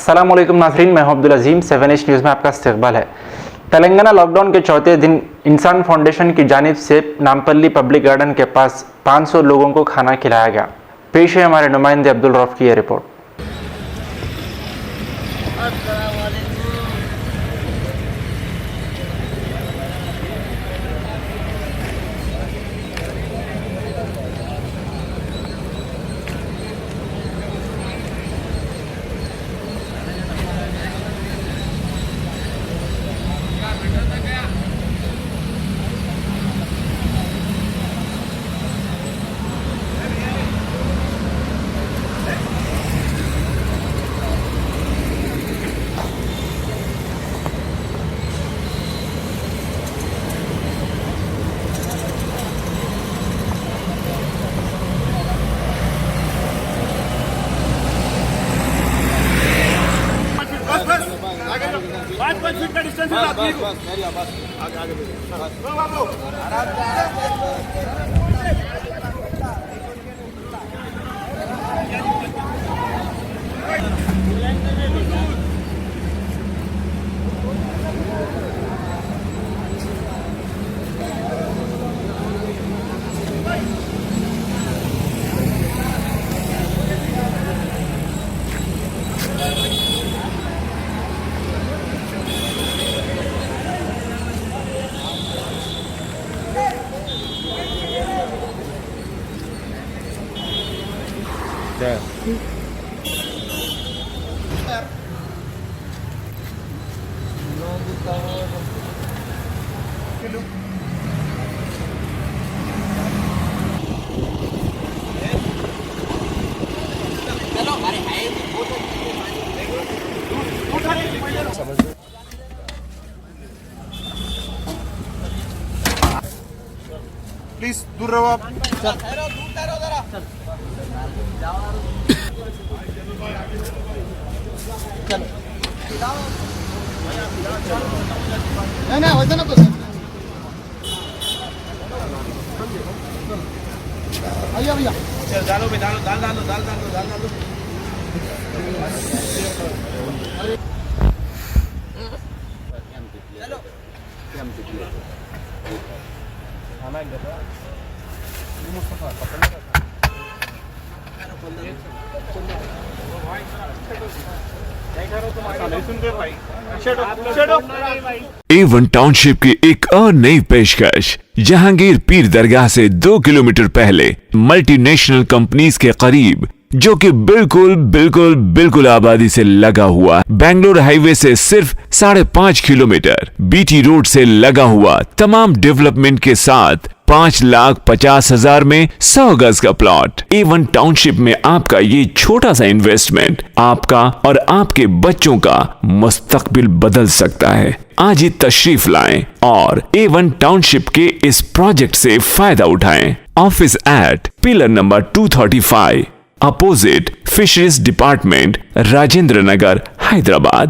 अस्सलामुअलैकुम नाज़रीन, मैं हूं अब्दुल अजीम। 7H न्यूज़ में आपका इस्तकबाल है। तेलंगाना लॉकडाउन के चौथे दिन इंसान फाउंडेशन की जानिब से नामपल्ली पब्लिक गार्डन के पास 500 लोगों को खाना खिलाया गया। पेश है हमारे नुमाइंदे अब्दुल रऊफ की ये रिपोर्ट। पाँच फीट का डिस्टेंस है आगे आगे प्लीज दूर रहो आप। नहीं वैसा ना भैया भैया डालो डालो दाल डालो दाल डालो दाल डालो। A1 टाउनशिप की एक और नई पेशकश। जहांगीर पीर दरगाह से 2 किलोमीटर पहले मल्टीनेशनल कंपनीज के करीब, जो कि बिल्कुल आबादी से लगा हुआ, बेंगलोर हाईवे से सिर्फ 5.5 किलोमीटर, बीटी रोड से लगा हुआ, तमाम डेवलपमेंट के साथ 5,50,000 में 100 गज का प्लॉट। A1 टाउनशिप में आपका ये छोटा सा इन्वेस्टमेंट आपका और आपके बच्चों का मुस्तकबिल बदल सकता है। आज ही तशरीफ लाएं और A1 टाउनशिप के इस प्रोजेक्ट से फायदा उठाएं। Office at pillar number 235 opposite fisheries department, Rajendra Nagar, Hyderabad.